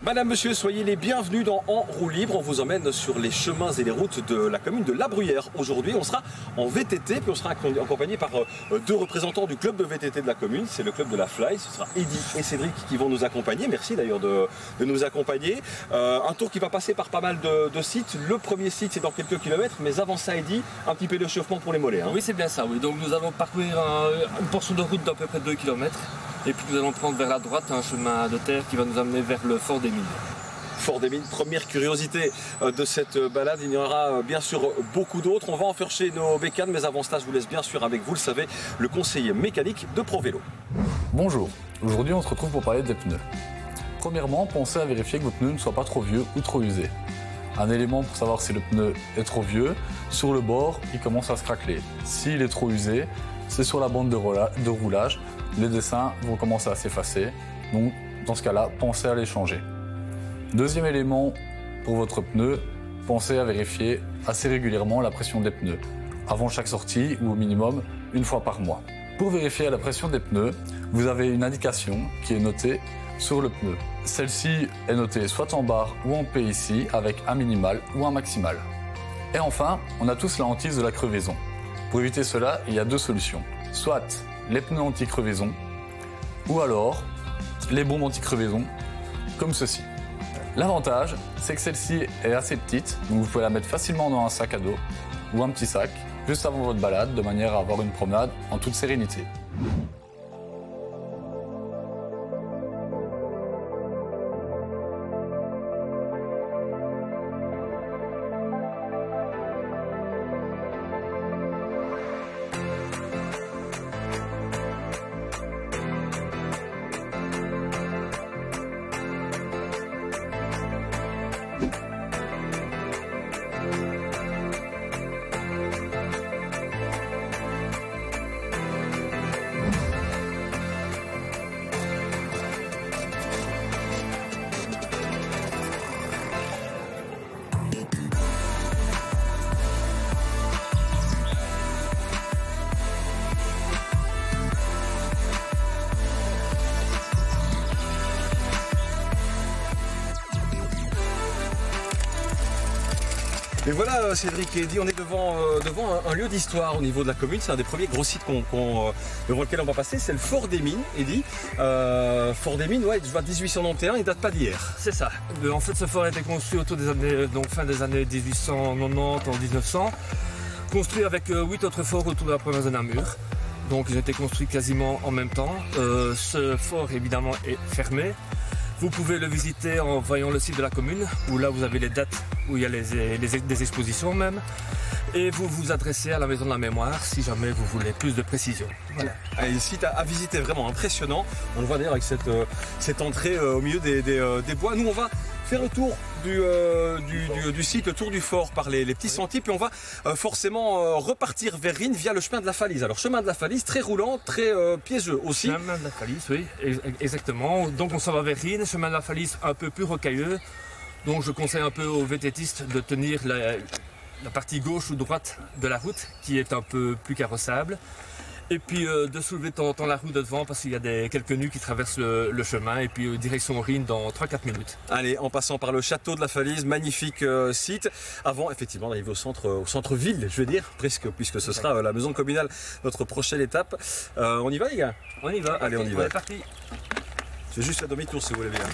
Madame, monsieur, soyez les bienvenus dans En roue libre. On vous emmène sur les chemins et les routes de la commune de La Bruyère. Aujourd'hui, on sera en VTT, puis on sera accompagné par deux représentants du club de VTT de la commune. C'est le club de la Fly. Ce sera Eddy et Cédric qui vont nous accompagner. Merci d'ailleurs de nous accompagner. Un tour qui va passer par pas mal de sites. Le premier site, c'est dans quelques kilomètres. Mais avant ça, Eddy, un petit peu d'échauffement pour les mollets. Oui, c'est bien ça. Oui. Donc nous allons parcourir une portion de route d'à peu près 2 km. Et puis nous allons prendre vers la droite un chemin de terre qui va nous amener vers le Fort des Mines. Fort des Mines, première curiosité de cette balade, il y en aura bien sûr beaucoup d'autres. On va enfourcher nos bécanes, mais avant cela, je vous laisse bien sûr avec vous le savez, le conseiller mécanique de ProVélo. Bonjour, aujourd'hui on se retrouve pour parler des pneus. Premièrement, pensez à vérifier que vos pneus ne soient pas trop vieux ou trop usés. Un élément pour savoir si le pneu est trop vieux, sur le bord, il commence à se craqueler. S'il est trop usé, c'est sur la bande de roulage, les dessins vont commencer à s'effacer, donc dans ce cas-là, pensez à les changer. Deuxième élément pour votre pneu, pensez à vérifier assez régulièrement la pression des pneus, avant chaque sortie ou au minimum une fois par mois. Pour vérifier la pression des pneus, vous avez une indication qui est notée sur le pneu. Celle-ci est notée soit en barre ou en P ici, avec un minimal ou un maximal. Et enfin, on a tous la hantise de la crevaison. Pour éviter cela, il y a deux solutions. Soit les pneus anti-crevaison, ou alors les bombes anti-crevaison, comme ceci. L'avantage, c'est que celle-ci est assez petite, donc vous pouvez la mettre facilement dans un sac à dos ou un petit sac, juste avant votre balade, de manière à avoir une promenade en toute sérénité. Et voilà Cédric et Eddy, on est devant un lieu d'histoire au niveau de la commune. C'est un des premiers gros sites devant lequel on va passer, c'est le Fort des Mines, Eddy. Fort des Mines, ouais, je vois 1891, il date pas d'hier. C'est ça. En fait, ce fort a été construit autour des années, donc fin des années 1890 en 1900. Construit avec 8 autres forts autour de la province de Namur. Donc ils ont été construits quasiment en même temps. Ce fort évidemment est fermé. Vous pouvez le visiter en voyant le site de la commune, où là vous avez les dates, où il y a des expositions même. Et vous vous adressez à la maison de la mémoire si jamais vous voulez plus de précision. Voilà. Un site à visiter vraiment impressionnant. On le voit d'ailleurs avec cette entrée au milieu des bois. Nous on va faire le tour du site, le tour du fort par les petits sentiers, puis on va forcément repartir vers Rhine via le chemin de la Falise. Alors chemin de la Falise, très roulant, très piégeux aussi. Chemin de la Falise, oui, exactement. Donc on s'en va vers Rhine, chemin de la Falise un peu plus rocailleux. Donc je conseille un peu aux VTTistes de tenir la partie gauche ou droite de la route qui est un peu plus carrossable. Et puis de soulever de temps en temps la roue de devant parce qu'il y a quelques nus qui traversent le chemin. Et puis direction Rhine dans 3-4 minutes. Allez, en passant par le château de la Falise, magnifique site. Avant effectivement d'arriver au centre-ville, je veux dire, presque, puisque ce sera la maison communale, notre prochaine étape. On y va les gars? On y va. Allez, okay, on y va. On est parti. C'est juste la demi-tour si vous voulez bien.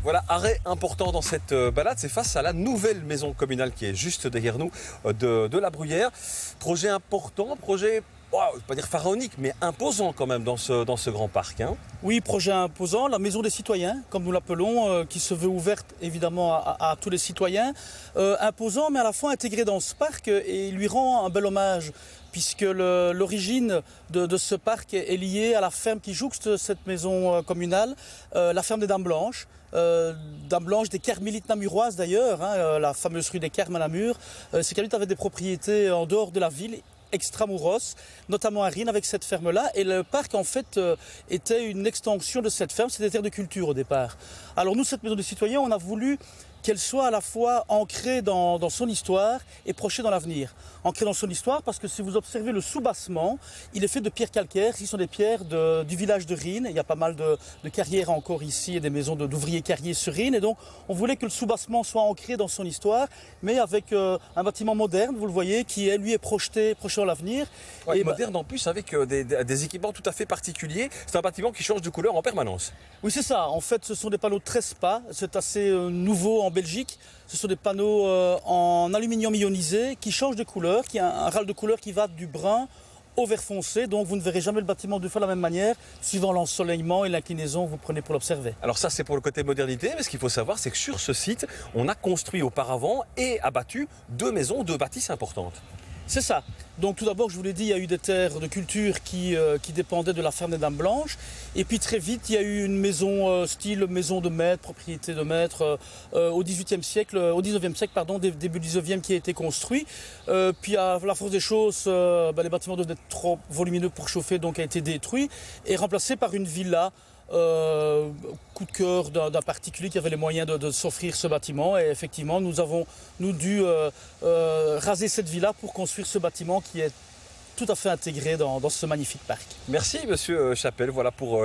Voilà, arrêt important dans cette balade, c'est face à la nouvelle maison communale qui est juste derrière nous de la Bruyère. Projet important, projet, je ne vais pas dire pharaonique, mais imposant quand même dans ce grand parc. Hein. Oui, projet imposant, la maison des citoyens, comme nous l'appelons, qui se veut ouverte évidemment à tous les citoyens. Imposant, mais à la fois intégré dans ce parc et il lui rend un bel hommage, puisque l'origine de ce parc est liée à la ferme qui jouxte cette maison communale, la ferme des Dames Blanches. Dames Blanches des Carmélites namuroises d'ailleurs, hein, la fameuse rue des Carmes à Namur. Ces Carmélites avaient des propriétés en dehors de la ville, extramuros, notamment à Rhine avec cette ferme-là. Et le parc en fait était une extension de cette ferme, c'était des terres de culture au départ. Alors nous, cette maison des citoyens, on a voulu qu'elle soit à la fois ancrée dans son histoire et projetée dans l'avenir. Ancrée dans son histoire parce que si vous observez le soubassement, il est fait de pierres calcaires. Ici sont des pierres du village de Rhine. Il y a pas mal de carrières encore ici et des maisons d'ouvriers carriers sur Rhine. Et donc on voulait que le soubassement soit ancré dans son histoire, mais avec un bâtiment moderne, vous le voyez, qui lui est projeté dans l'avenir. Ouais, et moderne en plus avec des équipements tout à fait particuliers. C'est un bâtiment qui change de couleur en permanence. Oui, c'est ça. En fait, ce sont des panneaux Trespa. C'est assez nouveau en Belgique. Ce sont des panneaux en aluminium ionisé qui changent de couleur, qui a un râle de couleur qui va du brun au vert foncé. Donc vous ne verrez jamais le bâtiment deux fois de la même manière, suivant l'ensoleillement et l'inclinaison que vous prenez pour l'observer. Alors ça, c'est pour le côté modernité, mais ce qu'il faut savoir, c'est que sur ce site, on a construit auparavant et abattu deux bâtisses importantes. C'est ça. Donc tout d'abord, je vous l'ai dit, il y a eu des terres de culture qui dépendaient de la ferme des Dames Blanches. Et puis très vite, il y a eu une maison style maison de maître, propriété de maître au 19e siècle, début 19e qui a été construit. Puis à la force des choses, les bâtiments devenaient trop volumineux pour chauffer, donc a été détruit et remplacé par une villa. Coup de cœur d'un particulier qui avait les moyens de s'offrir ce bâtiment, et effectivement nous avons dû raser cette villa pour construire ce bâtiment qui est tout à fait intégré dans ce magnifique parc. Merci Monsieur Chapelle, voilà pour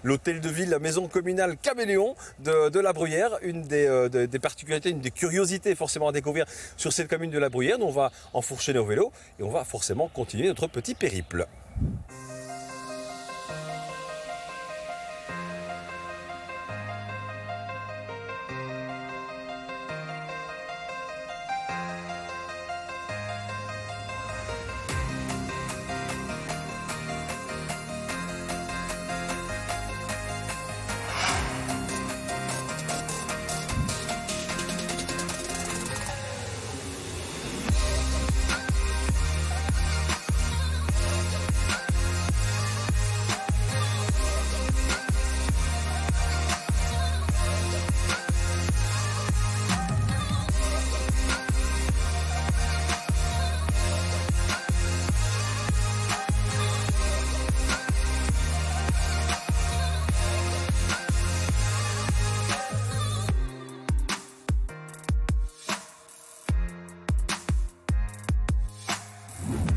l'hôtel de ville, la maison communale Caméléon de la Bruyère, une des particularités, une des curiosités forcément à découvrir sur cette commune de la Bruyère. On va enfourcher nos vélos et on va forcément continuer notre petit périple.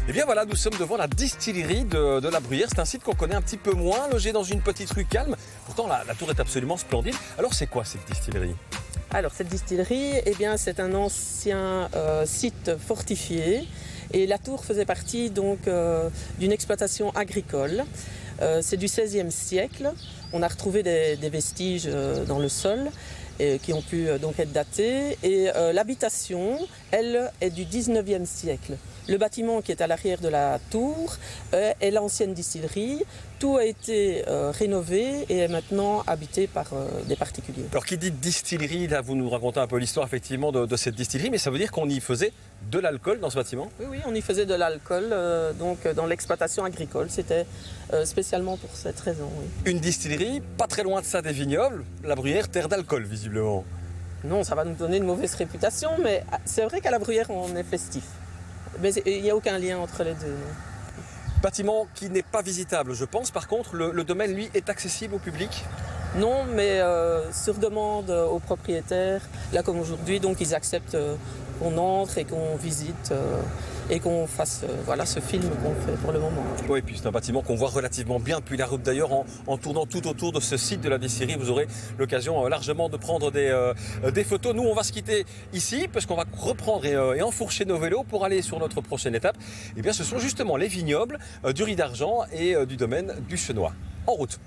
Et bien voilà, nous sommes devant la distillerie de la Bruyère. C'est un site qu'on connaît un petit peu moins, logé dans une petite rue calme. Pourtant, la tour est absolument splendide. Alors, c'est quoi cette distillerie? Alors, cette distillerie, eh bien, c'est un ancien site fortifié. Et la tour faisait partie donc d'une exploitation agricole. C'est du XVIe siècle. On a retrouvé des vestiges dans le sol qui ont pu donc être datés. Et l'habitation, elle, est du XIXe siècle. Le bâtiment qui est à l'arrière de la tour est l'ancienne distillerie. Tout a été rénové et est maintenant habité par des particuliers. Alors qui dit distillerie, là vous nous racontez un peu l'histoire effectivement de cette distillerie, mais ça veut dire qu'on y faisait de l'alcool dans ce bâtiment? Oui, on y faisait de l'alcool donc dans l'exploitation agricole. C'était spécialement pour cette raison. Oui. Une distillerie, pas très loin de ça des vignobles, la Bruyère, terre d'alcool visiblement. Non, ça va nous donner une mauvaise réputation, mais c'est vrai qu'à la Bruyère on est festif. Mais il n'y a aucun lien entre les deux. Non. Bâtiment qui n'est pas visitable, je pense. Par contre, le domaine, lui, est accessible au public? Non, mais sur demande aux propriétaires, là comme aujourd'hui, donc ils acceptent qu'on entre et qu'on visite et qu'on fasse voilà, ce film qu'on fait pour le moment. Oui, et puis c'est un bâtiment qu'on voit relativement bien depuis la route d'ailleurs. En tournant tout autour de ce site de la distillerie, vous aurez l'occasion largement de prendre des photos. Nous, on va se quitter ici parce qu'on va reprendre et enfourcher nos vélos pour aller sur notre prochaine étape. Et bien, ce sont justement les vignobles du Riz d'Argent et du domaine du Chenois. En route!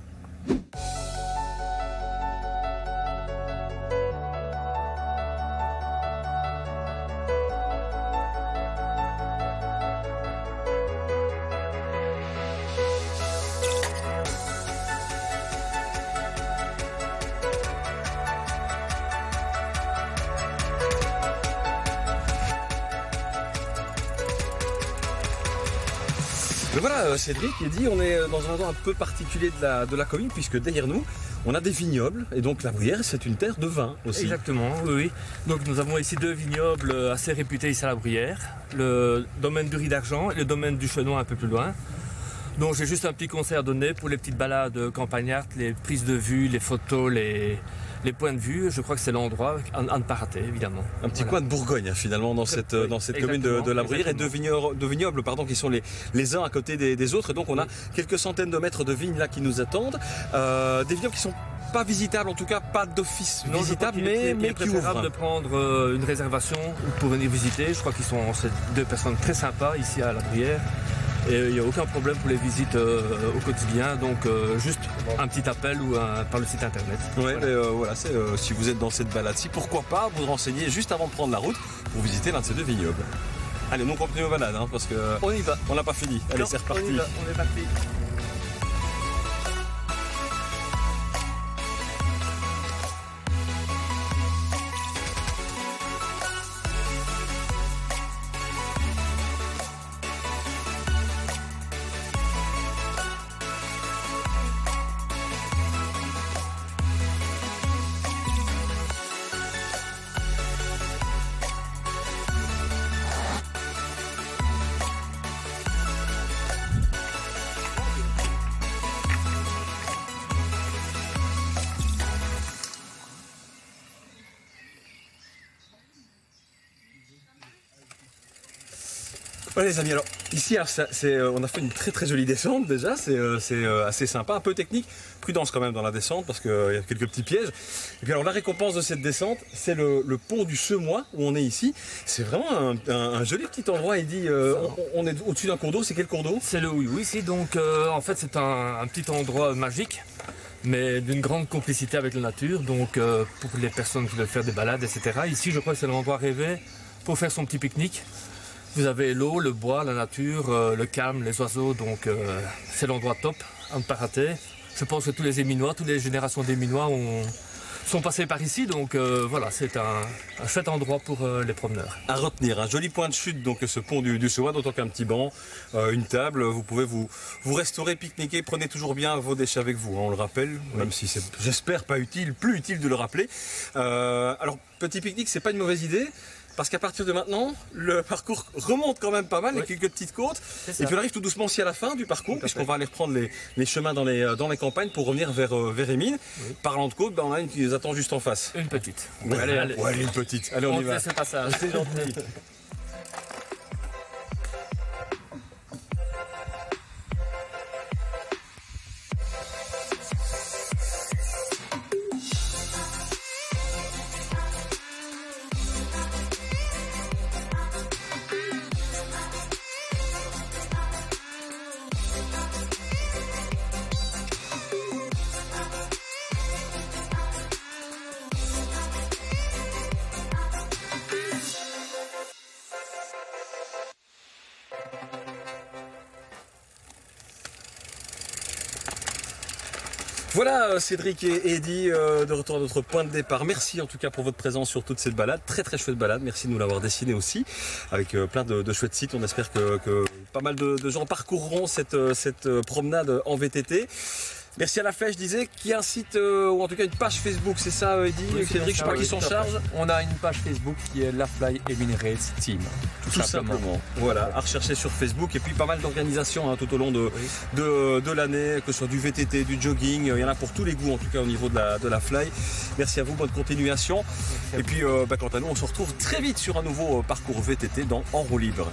Mais voilà, Cédric, Eddy, on est dans un endroit un peu particulier de la commune, puisque derrière nous, on a des vignobles, et donc la Bruyère, c'est une terre de vin aussi. Exactement, oui. Donc nous avons ici 2 vignobles assez réputés ici à la Bruyère, le domaine du Riz d'Argent et le domaine du Chenois un peu plus loin. Donc j'ai juste un petit conseil à donner pour les petites balades campagnardes, les prises de vue, les photos, les points de vue. Je crois que c'est l'endroit à ne pas rater, évidemment. Un petit coin de Bourgogne, finalement, dans cette commune de la Bruyère, et deux vignobles qui sont les uns à côté des autres. Et donc on a quelques centaines de mètres de vignes là qui nous attendent. Des vignobles qui sont pas visitables, en tout cas pas d'office visitable, mais qui ouvrent. Il est préférable de prendre une réservation pour venir visiter. Je crois qu'ils sont 2 personnes très sympas ici à la Bruyère. Et il n'y a aucun problème pour les visites au quotidien, donc juste un petit appel ou par le site internet. Ouais, voilà, si vous êtes dans cette balade-ci, pourquoi pas vous renseigner juste avant de prendre la route pour visiter l'un de ces 2 vignobles. Allez, on continue aux balades, parce que on y va. On n'a pas fini. Allez, c'est reparti. On est parti. Voilà les amis, alors ici on a fait une très très jolie descente déjà, c'est assez sympa, un peu technique, prudence quand même dans la descente parce qu'il y a quelques petits pièges. Et puis alors la récompense de cette descente, c'est le pont du Semois où on est ici. C'est vraiment un joli petit endroit, Eddy, on est au-dessus d'un cours d'eau, c'est quel cours d'eau? C'est le Oui ici, donc en fait c'est un petit endroit magique, mais d'une grande complicité avec la nature, donc pour les personnes qui veulent faire des balades, etc. Ici je crois que c'est l'endroit rêvé pour faire son petit pique-nique. Vous avez l'eau, le bois, la nature, le calme, les oiseaux, donc c'est l'endroit top à ne pas rater. Je pense que tous les Éminois, toutes les générations d'Éminois sont passés par ici, donc voilà, c'est un chouette endroit pour les promeneurs. À retenir, un joli point de chute, donc ce pont du Semois, d'autant qu'un petit banc, une table, vous pouvez vous restaurer, pique-niquer, prenez toujours bien vos déchets avec vous, on le rappelle, même si c'est, j'espère, pas utile, plus utile de le rappeler. Alors, petit pique-nique, c'est pas une mauvaise idée. Parce qu'à partir de maintenant, le parcours remonte quand même pas mal, avec quelques petites côtes. Et puis on arrive tout doucement aussi à la fin du parcours, puisqu'on va aller reprendre les chemins dans les campagnes pour revenir vers Émines. Oui. Parlant de côtes, on a une qui nous attend juste en face. Une petite. Ouais, allez, une petite. Allez, on y va. C'est pas ça, c'est gentil. Voilà Cédric et Eddy, de retour à notre point de départ. Merci en tout cas pour votre présence sur toute cette balade, très très chouette balade, merci de nous l'avoir dessiné aussi, avec plein de chouettes sites. On espère que pas mal de gens parcourront cette promenade en VTT. Merci à la Flèche, je disais, qui a un site, ou en tout cas une page Facebook, c'est ça Eddy, oui, Cédric, je sais pas qui s'en charge. On a une page Facebook qui est la Fly Émine Race Team, tout simplement. Voilà, à rechercher sur Facebook, et puis pas mal d'organisations tout au long de l'année, que ce soit du VTT, du jogging, il y en a pour tous les goûts en tout cas au niveau de la Fly. Merci à vous, bonne continuation. Et puis quant à nous, on se retrouve très vite sur un nouveau parcours VTT dans En roue libre.